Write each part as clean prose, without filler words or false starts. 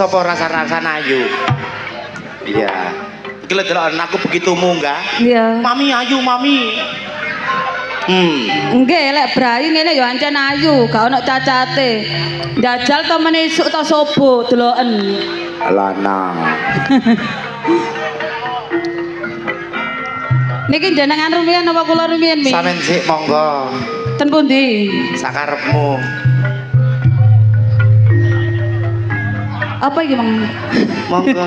Sapa rasa-rasan ayu? Iya. Iki lho delok aku begitu munggah. Iya. Mami ayu, mami. Nggih, lek brayu ngene ya ancen ayu, gak ono cacate. Njajal to meneh isuk to sobo deloken. Lanang. Niki jenengan rumiyin apa kula rumiyin, Mi? Sampeyan sik monggo. Ten pundi? Sakarepmu. Apa iki, Mang? Monggo.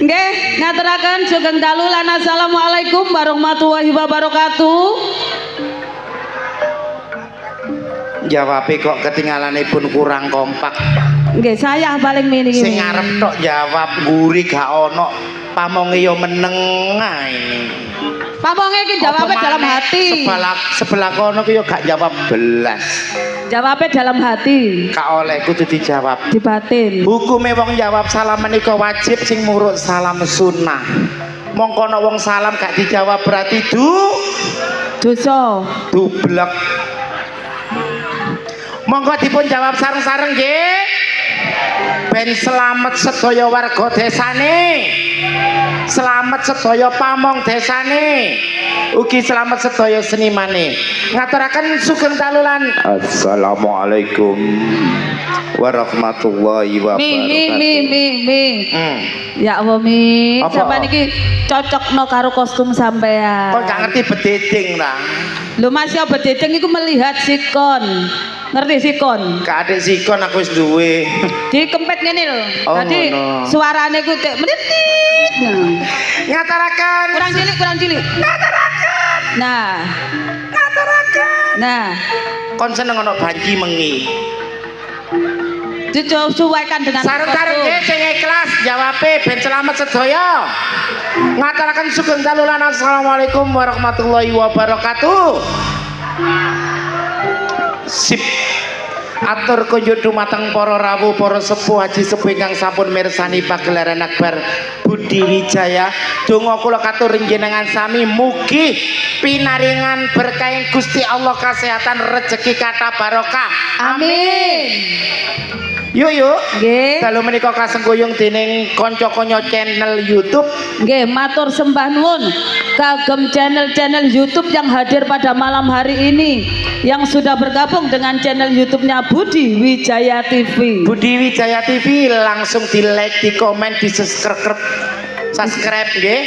Nggih, ngaturaken sugeng dalu lan assalamualaikum warahmatullahi wabarakatuh. Jawabe kok ketinggalanipun kurang kompak. Nggih, saya paling mini. Sing ngarep tok jawab nguri gak ono, pamonge yo meneng ae. Pamonge iki jawabe dalam hati. Sebelah kono ki yo gak jawab belas. Jawabe dalam hati. Gak oleh kudu dijawab. Di batin. Hukume wong jawab salam menika wajib, sing murut salam sunnah. Mongko ana wong salam gak dijawab berarti dosa. Dublek. Monggo dipun jawab sareng-sareng nggih. Ben selamat sedaya warga desane. Selamat sedaya pamong desane. Ugi selamat sedaya senimane. Ngaturaken sugeng talulan. Assalamualaikum warahmatullahi wabarakatuh. Mi. Ya Allah, Mi. Sampeyan iki cocokno karo kostum sampean. Kok gak ngerti bededing ta? Lho Mas, ya bededing iku melihat sikon. Ngerti sikon? Gak ada sikon aku wis duwe. Dikempet ngene lho. Oh, Dadi ngono. suarane ku tek menitit. Ngaturaken. Kurang cilik. Ngaturaken. Nah, Ngaturaken. nah. Kon seneng ana banci mengi. Disesuaikan dengan Sareng-sareng nggih sing ikhlas jawabe ben selamat sedaya. Ngaturaken sugeng talulan assalamualaikum warahmatullahi wabarakatuh. Sip. Atur kunjuk dumateng para rawuh, para sepuh, haji sepuh ingkang sampun mirsani pagelaran akbar Budi Wijaya. Donga kula katur njenengan sami mugi pinaringan berkah Gusti Allah, kesehatan, rezeki kathah barokah. Amin. Yuk. Nggih. Dalu menika kasengguyung dening kanca-kanca channel YouTube. Nggih, matur sembah nuwun kagem channel-channel YouTube yang hadir pada malam hari ini, yang sudah bergabung dengan channel YouTube-nya Budi Wijaya TV. Budi Wijaya TV langsung di like, di komen, di subscribe nggih.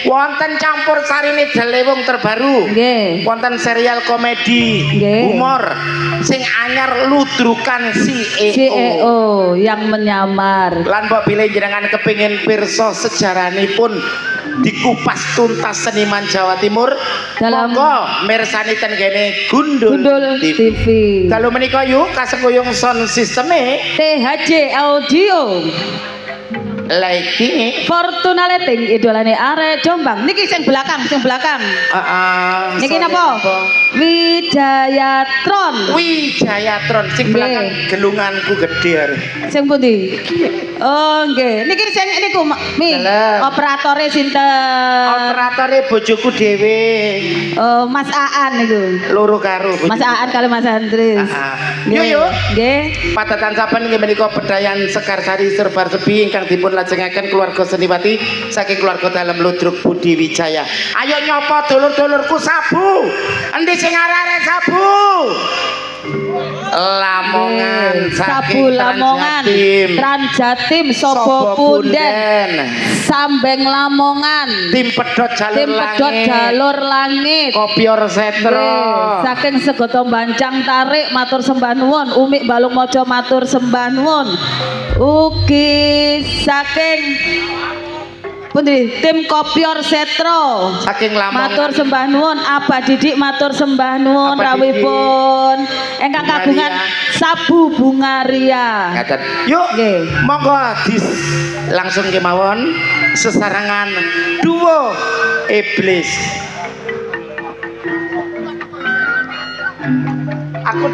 Wonten campur sarine Delewung terbaru. Nggih. Wonten serial komedi, Nggih. humor sing anyar ludrukan CEO yang menyamar. Lan mbok bilih jenengan kepingin pirsa sejarahipun dikupas tuntas seniman Jawa Timur, Dalam- monggo mirsani ten kene Gundul TV. Dalu menika yuk kasengguyung sound sisteme THJ Audio. lighting. Fortuna Lighting idolane arek Jombang. Niki sing belakang. Niki napa? Wijayatron. Wijayatron sing belakang gelunganku gede arek. Sing pundi? Oh, nggih. Niki sing niku Mi. Dalam. Operatore sinten? Operatore bojoku dhewe. Oh, Mas Aan niku. Loro karo Mas Aan kali Mas Andres. Yuk. Nggih. Padatan saben inggih menika Bedayan Sekarsari Serbar Sebi ingkang dipun lajengaken keluarga seniwati saking keluarga dalem ludruk Budi Wijaya. Ayo nyopo dulur-dulurku sabu. Endi sing arek sabu? Lamongan Sabu Lamongan, Tranjatim, Sobo Punden, Sambeng Lamongan, Tim Pedot Jalur Langit, Kopior Setro. Saking Segoto Bancang Tarik matur sembah nuwun, Umik Balung Mojo matur sembah nuwun. Ugi saking pundi tim Kopior Setro Saking Lamongan. matur sembah nuwun, Abah Didik matur sembah nuwun Abah rawuhipun ingkang Bungaria. kagungan Sabu Bungaria. Ngaten. Yuk, Nggih. monggo langsung kemawon sesarangan duo iblis. Aku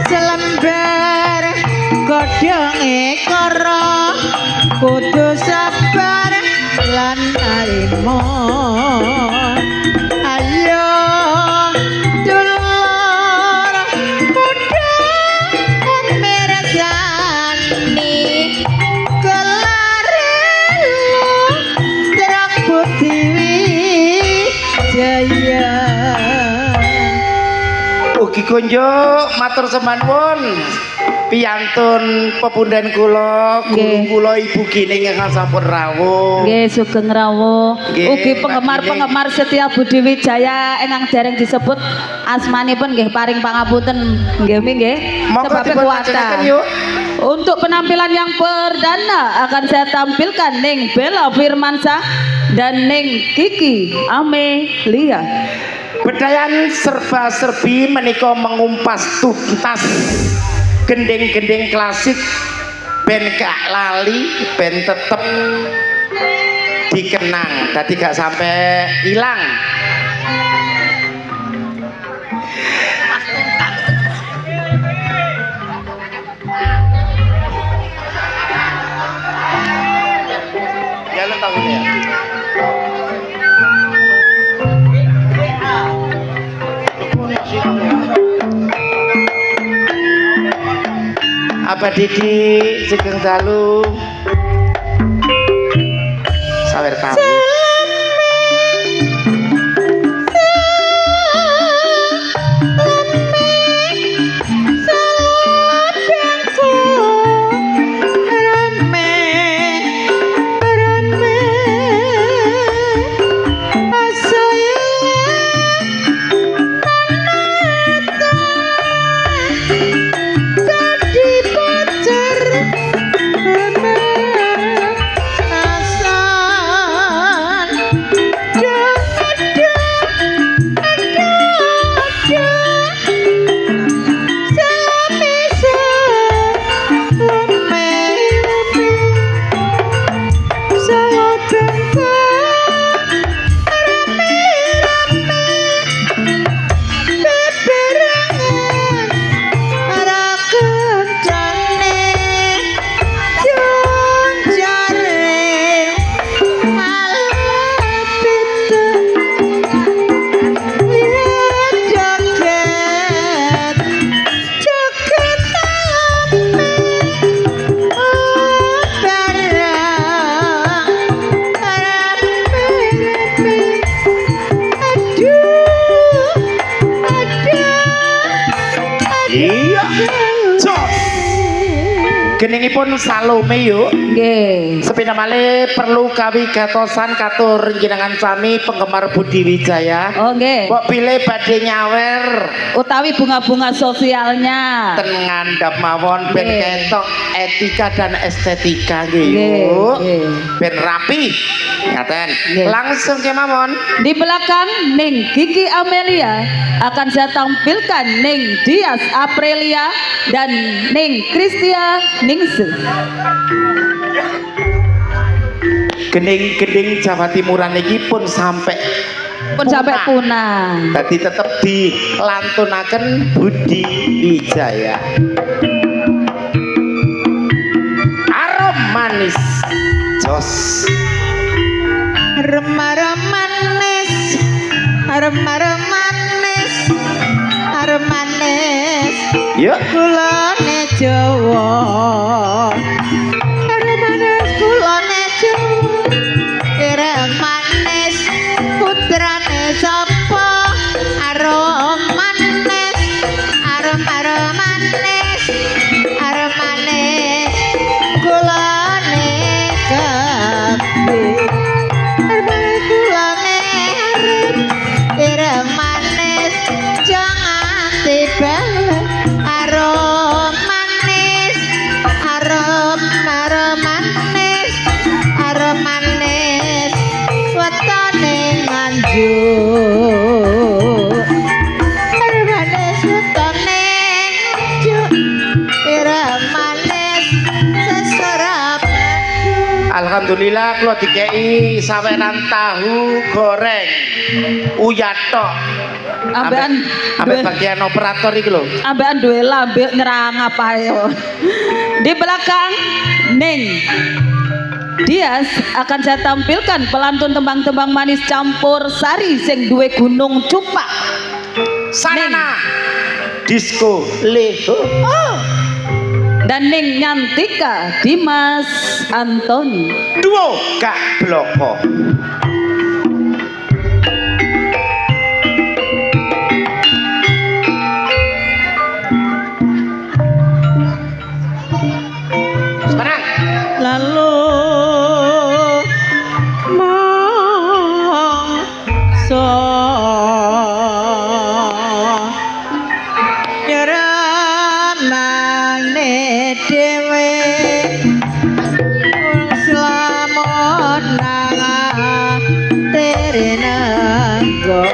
Selembar godhong ekara kudu sabar lan narimo ayo dulur muda mirsani kelarelu terang butiwi jaya ugi kunjuk matur sembah nuwun piyantun pepundhen kula guru kula Ibu Gining ingkang sampun rawuh nggih sugeng rawuh Nggih, ugi Mbak penggemar-penggemar setia Budi Wijaya ingkang dereng disebut asmanipun nggih paring pangapunten nggih nggih monggo sebab dipun kuwata lajengaken yuk. untuk penampilan yang perdana akan saya tampilkan Ning Bella Firmansyah dan Ning Kiki Amelia. Bedayan serba-serbi menika mengumpas tuntas gending-gending klasik ben gak lali ben tetep dikenang dadi gak sampai hilang. Ya lo tahu ya. Apa Didi Sugeng Dalu sawer kamu geningipun Salome yuk Nggih. sepindah malih perlu kawigatosan katur jenengan sami penggemar Budi Wijaya Oh nggih. kok pilih badhe nyawer Utawi bunga-bunga sosialnya. ten ngandhap mawon ben Nggih. ketok etika dan estetika nggih Nggih, yuk nggih. ben rapi ngaten Nggih. langsung kemawon Di belakang Ning Kiki Amelia akan saya tampilkan Ning Dias Aprilia dan Ning Kristia Ningsih. gening-gening Jawa Timuran iki pun sampai Punah. tadi tetep dilantunaken Budi Wijaya arom manis jos Remar-manis, remar-manis, manis, yuk kulone Jawa. Manis kulone Jawa, ireng manis, putrane sapa? Arom manis, manis, kulone kabeh. Manis jangan tiba arom manis wetone nganjuk manis wetone nganjuk ireng manis seserap. Alhamdulillah kula dikei saweran tahu goreng uyatok Ambekan ambek bagian operator iki lho ambekan duwe lambe nyerang apa yo. Di belakang Ning Dias akan saya tampilkan pelantun tembang-tembang manis campur sari sing duwe gunung cupak. Sanana disco leho. Dan Ning Nyantika Dimas Antoni. Duo Kak Bloko. Semarang. lalu mongso nyeramane dhewe wong slamet nang terenanggo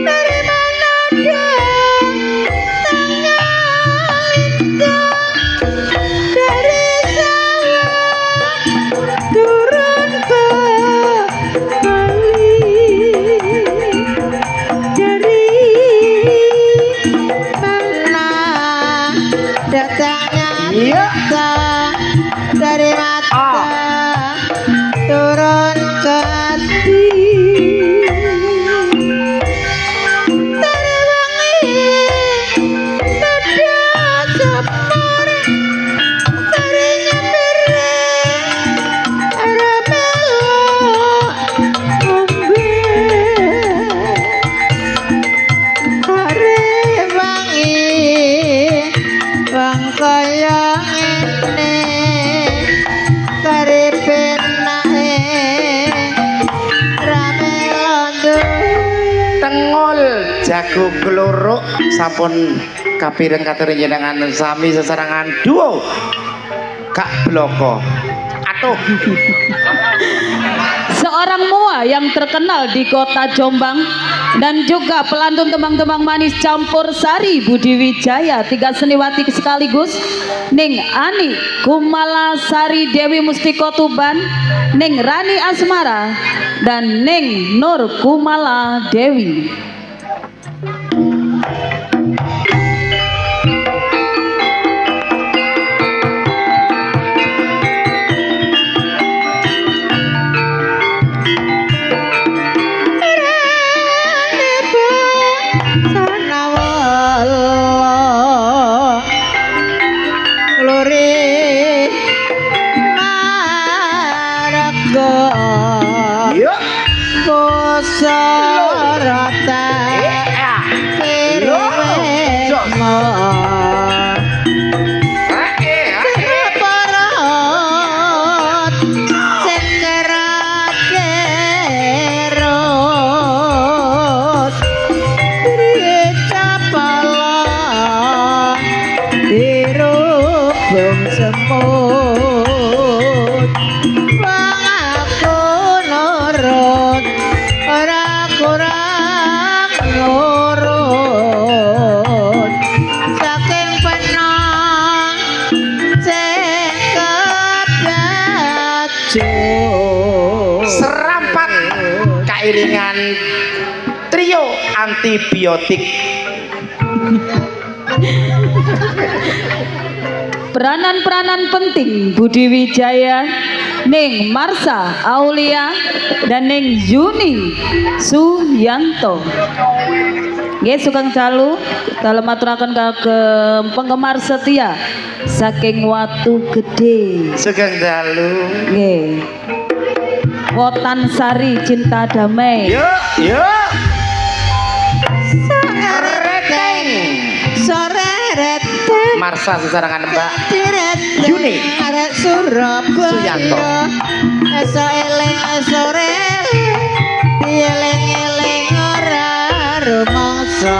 dari mana dia dari sana turun ke kali dari mana datangnya Iya. cinta dari mata turun ke hati dari wangi nada sepore dari nyembere aramelo ngombe hari wangi wong kaya ngene karepe nae ramelo Tengol jago keloro sampun kapireng katur jenengan sami sesarangan duo Kak Bloko. Atuh. Seorang mua yang terkenal di kota Jombang dan juga pelantun tembang-tembang manis campur sari Budi Wijaya, 3 seniwati sekaligus. Ning Ani Kumala Sari Dewi Mustiko Tuban, Ning Rani Asmara, dan Ning Nur Kumala Dewi. Yuk. semut wong aku nurut ora kurang nurut saking penang sing kebacut Serampat kairingan trio antibiotik. Peranan-peranan penting Budi Wijaya, Ning Marsha Aulia, dan Ning Yuni Suyanto. Nggih sugeng dalu dalam aturaken kagem penggemar setia saking Watu Gede. Sugeng dalu. Nggih. Wotan Sari Cinta Damai. Yuk, yuk. sore reteng Marsha sesarangan Mbak Yuni Yuni arek Surabaya Suyanto. Esok eling sore dieling-eling ora rumangsa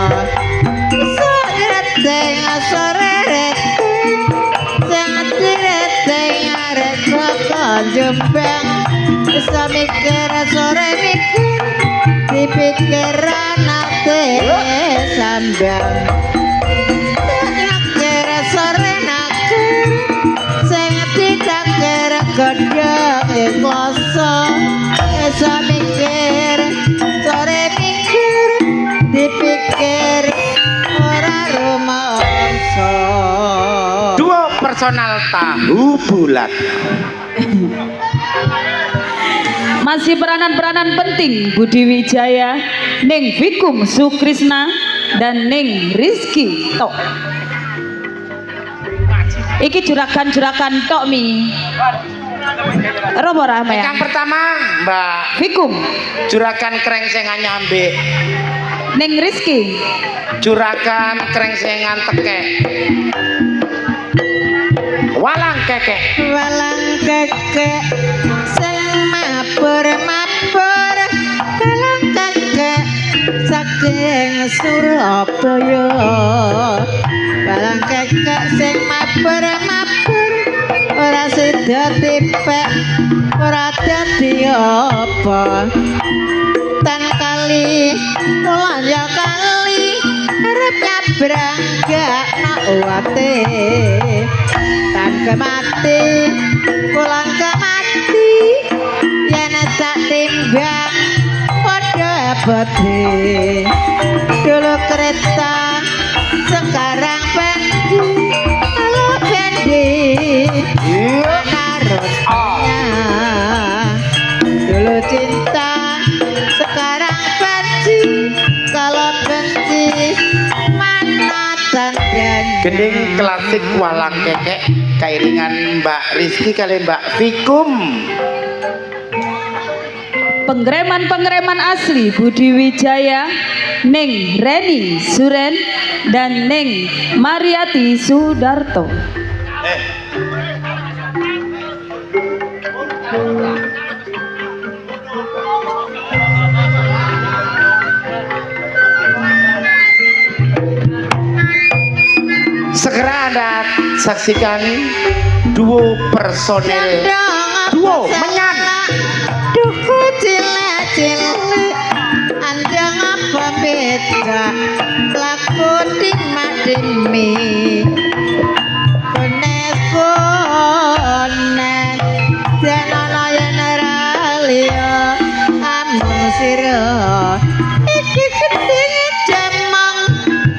sore reteng sore reteng sate reteng arek kok Jombang bisa mikir sore mikir dipikir nate sambang sore nakir sing ditaker godhong ikhloso esa mikir sore mikir dipikir ora rumangsa Duo personal tahu bulat. Masih peranan-peranan penting Budi Wijaya, Ning Vikum Sukrisna dan Ning Rizky Tok. Iki juragan-juragan tok mi. Robo Rahma ya. Yang pertama Mbak Vikum, juragan krengsengan nyambe, Ning Rizky, juragan krengsengan tekek, walang kekek. Walang kekek sing mabur-mabur walang kekek saking Surabaya. Walang kekek sing mabur-mabur ora sida tipek ora dadi apa. Tan kali kula ya kali arep nyabrang gak mati. Tan kemati pulang kemati yen tak timbang padha abote. Dulu kereta sekarang pendi halo pendi narutnya. Dulu cinta sekarang benci kalau benci mana tandanya. Gending klasik walang kekek kairingan Mbak Rizky kali Mbak Vikum. pengereman-pengereman asli Budi Wijaya, Ning Reni Suren dan Ning Mariati Sudarto. Segera Anda saksikan duo personil duo menyan. Duku cilik-cilik andang apa beda laku dimadimi konek-konek janana yen ora liya amun sira iki gedhe jamang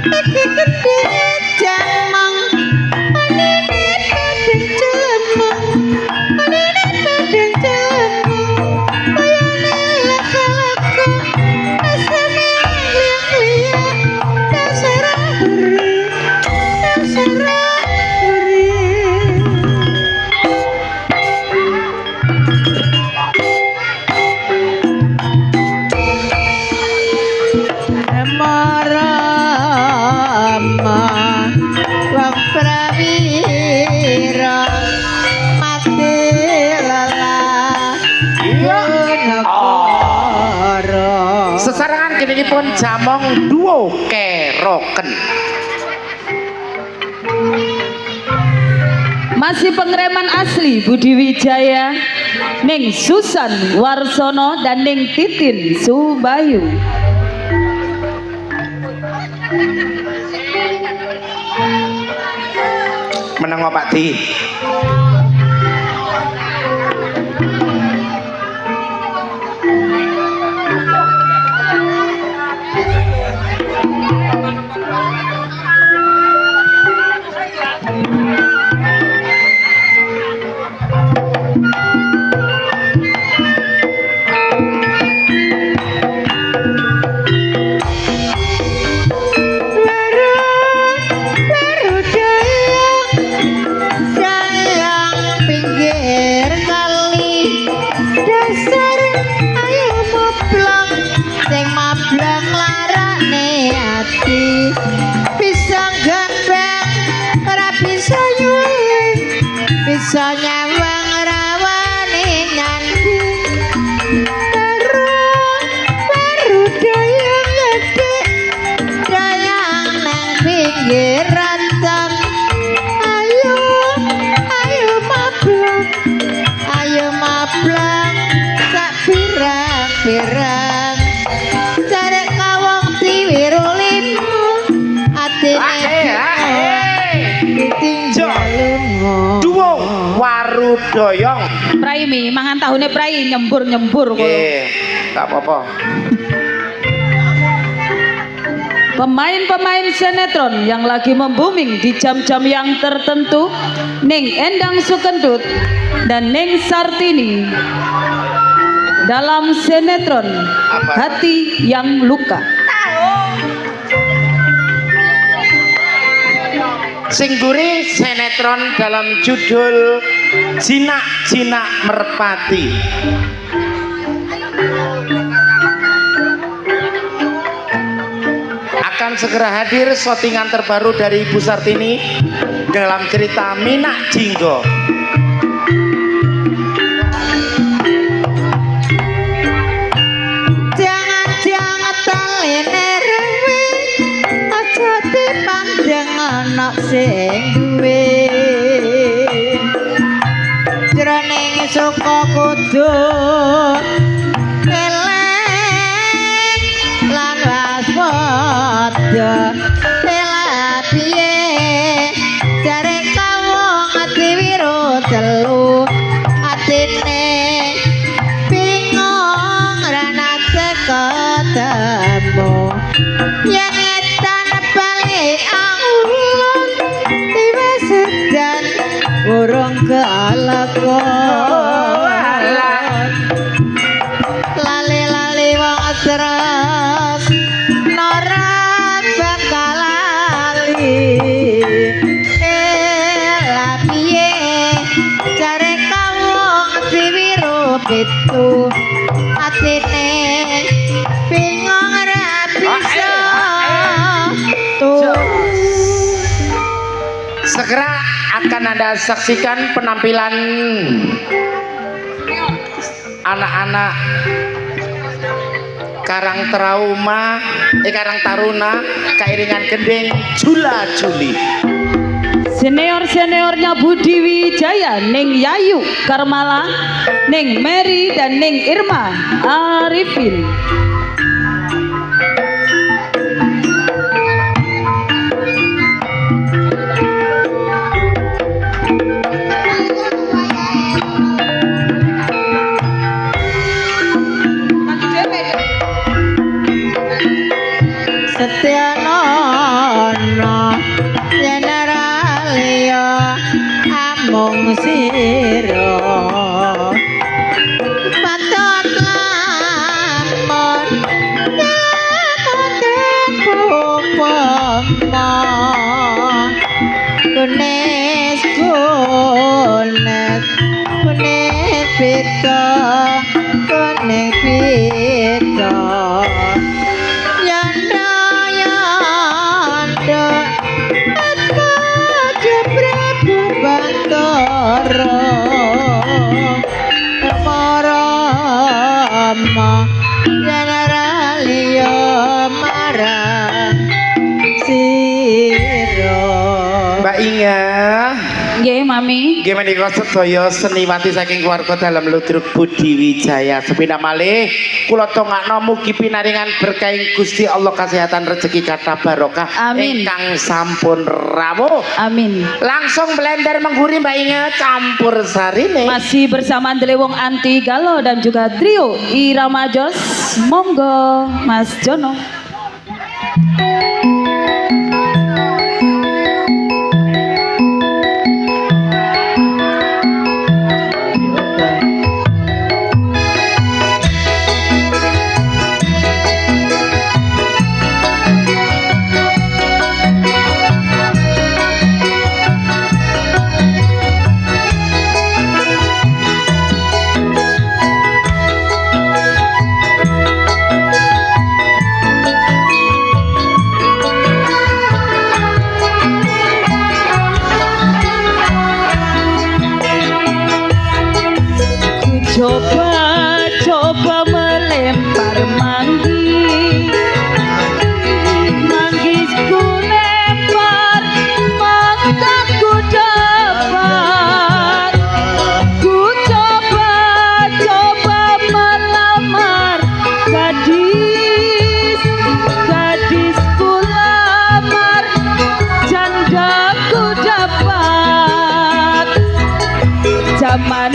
iki gedhe jamang anine kadang jamang anine kadang jamang bayane laka-laka asane liya-liya dasara huri Marama wong prawira mati lelah negara. Sesarangan kini pun jamong duo keroken. Masih pengereman asli Budi Wijaya, Ning Susan Warsono dan Ning Titin Subayu. Menang Pak Di. bisa nyawang rawane nyandi baru dayang gede dayang nang pinggir rantang ayo mablang tak pirang-pirang cari kawang diwiru limo atine ditinggal Duo Warudoyong. Prai mi mangan tahune prai nyembur-nyembur kok. Nggak apa-apa. pemain-pemain sinetron yang lagi membuming di jam-jam yang tertentu, Ning Endang Sukendut dan Ning Sartini dalam sinetron Hati yang Luka. Singguri sinetron dalam judul Jinak-Jinak Merpati. Akan segera hadir syutingan terbaru dari Ibu Sartini dalam cerita Minak Jinggo. Jangan-jangan talene rewe aja dipandang anak sing duwe jroning suka kudu eleng lan waspada ela piye jare kawong ati wiro telu atine bingung ranate ketemu yang etan balik angulun tiba sedan urung kealakon lali-lali wong seres norat bakal lali lah piye jare kawong diwiru pitu atine bingung ra bisa tuh. Segera akan Anda saksikan penampilan anak-anak Karang Taruna keiringan gending Jula Juli. Senior-seniornya Budi Wijaya, Ning Yayu Karmala, Ning Mary dan Ning Irma Arifin. Setyanono generalia amung sira patut lamun kunes pita yanda Prabu Bantara Marama generalia marang sira. Mbak Inga, Nggih, Mami. nggih menika sedaya seniwati saking keluarga dalam Ludruk Budi Wijaya. Sepindah malih kula tongakno mugi pinaringan berkah Gusti Allah kesehatan rezeki kata barokah Amin. ingkang sampun rawuh. Amin. Langsung blender mengguri Mbak Inga campur sarine. Masih bersama Delewong Anti Galo dan juga trio Irama Jos. Monggo Mas Jono. Coba melempar manggi, manggisku lempar, manggaku dapat. Ku coba melamar gadisku lamar, jandaku dapat. Zaman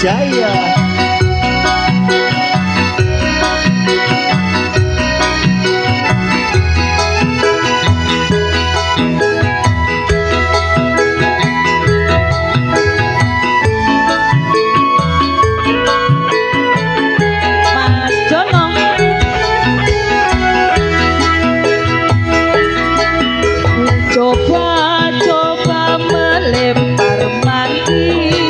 Jaya. Mas Jono coba melempar mandi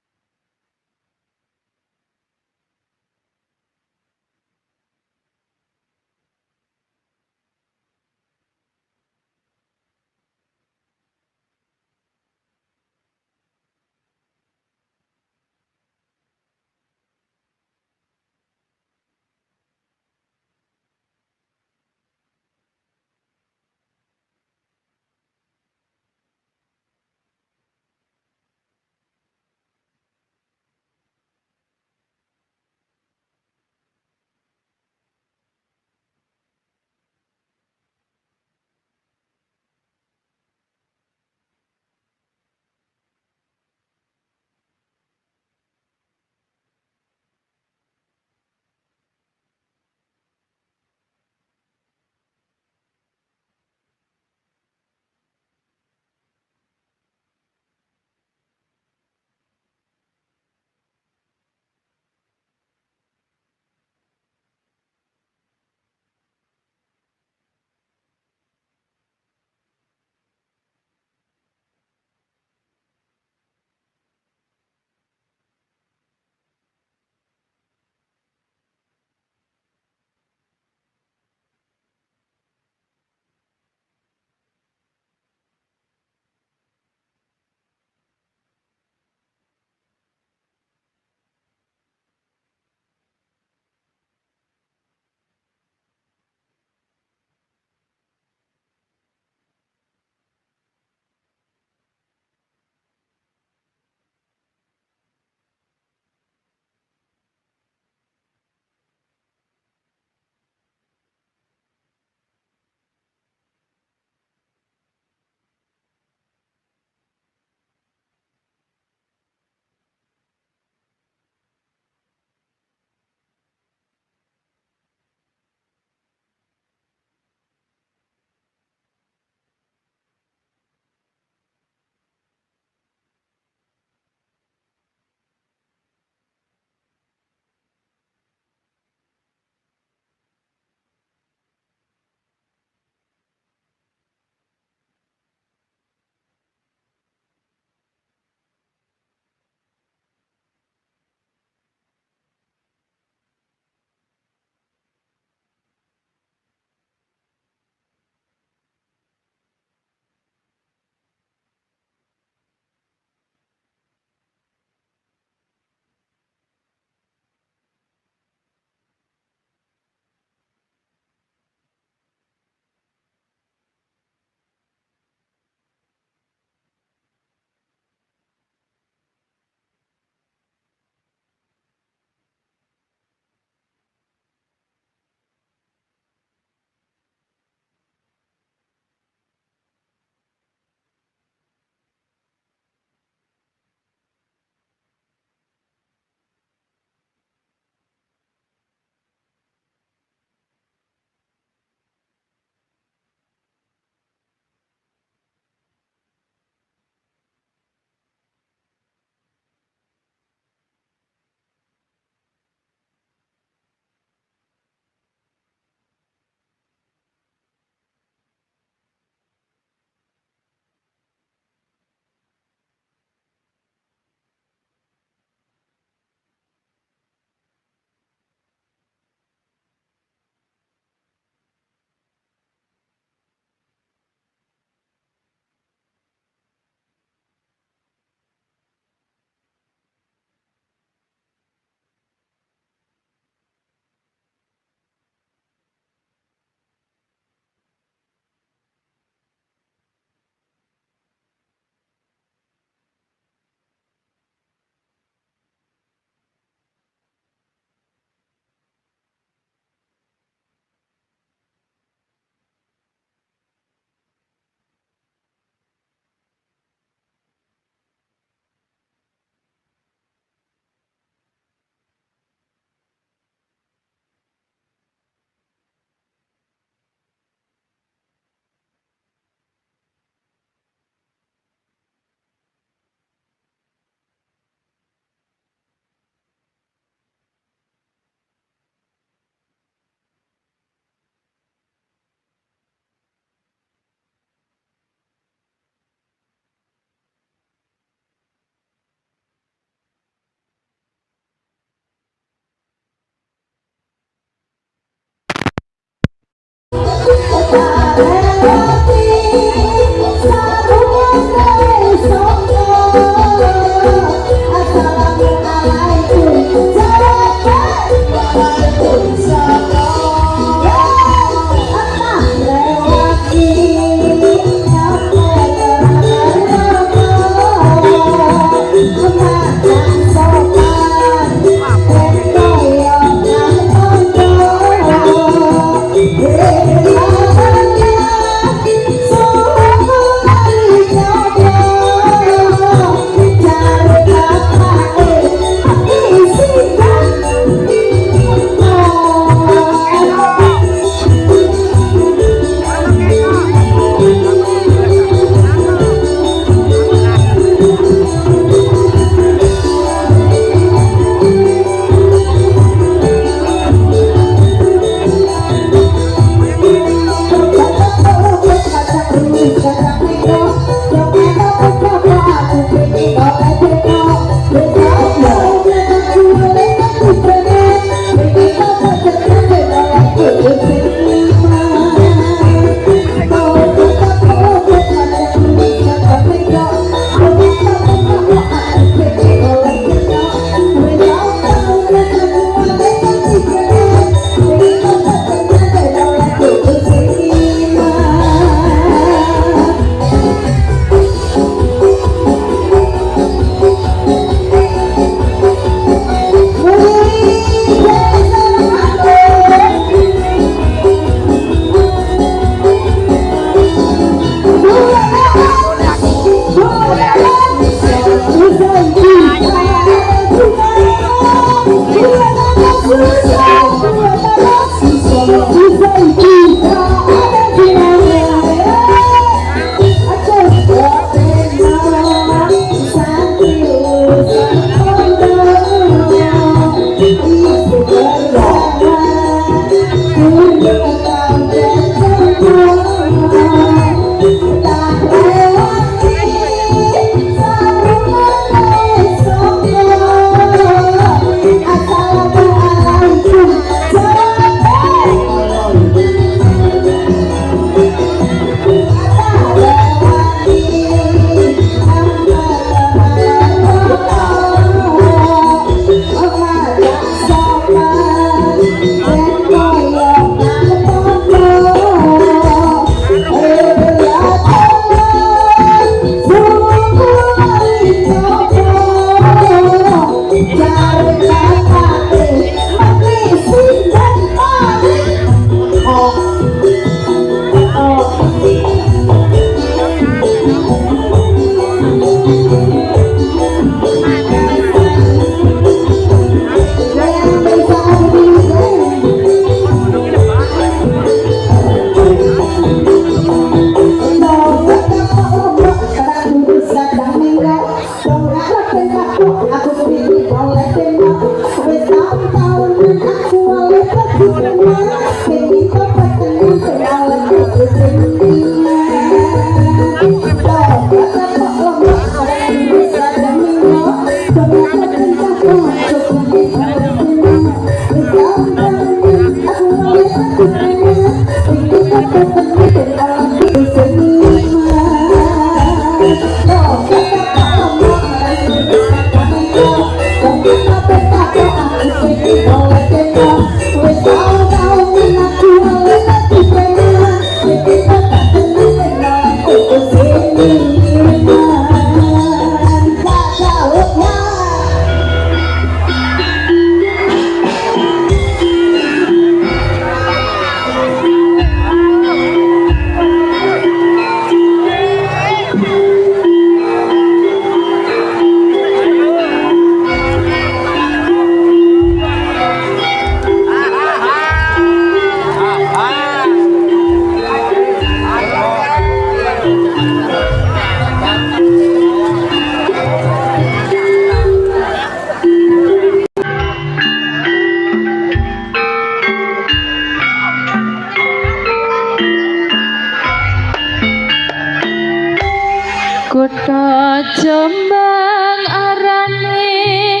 Kota Jombang arane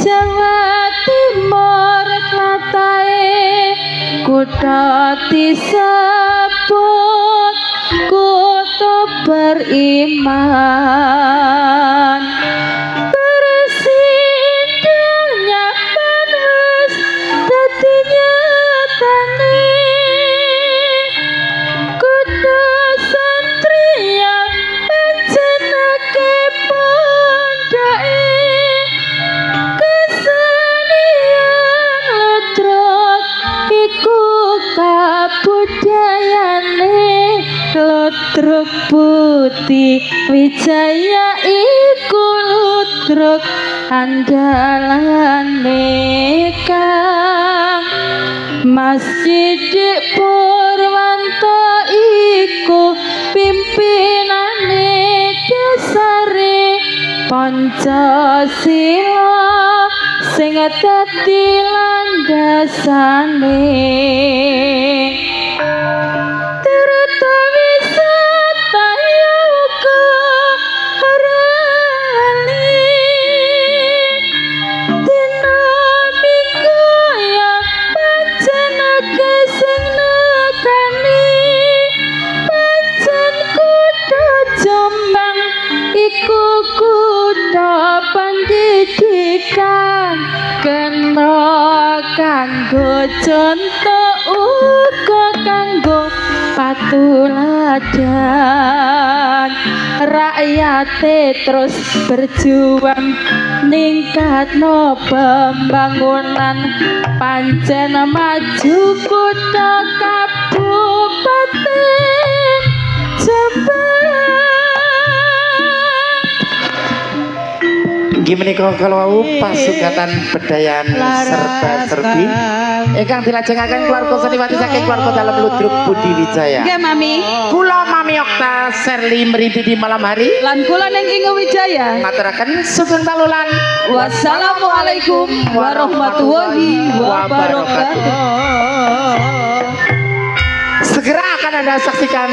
Jawa Timur klatae kota tisap kabut kutu beriman bersindangnya panas dadi nyatane kudu satria panjenake pondake kesenian ludruk iku kabudayane ludruk putih wijaya iku ludruk andalane kang Masjid Purwanto iku pimpinane dasare Pancasila sing dadi landasane Tirta wisata ya uga harali dina minggu ya panjenake sing nekani pancen kutha Jombang iku kutha pendidikan kena kanggo contoh uga kanggo patuladan rakyate terus berjuang ningkatno pembangunan pancen maju kutha kabupaten Jombang. Gimana kalau pasugatan bedayan serba serbi ingkang dilajengaken keluarga seniwati saking keluarga dalam ludruk Budi Wijaya. Nggih Mami. Kula Mami Okta Serli meridi di malam hari Lan kula ning Inge Wijaya. maturaken sugeng talulan. Wassalamualaikum warahmatullahi wabarakatuh. Segera akan Anda saksikan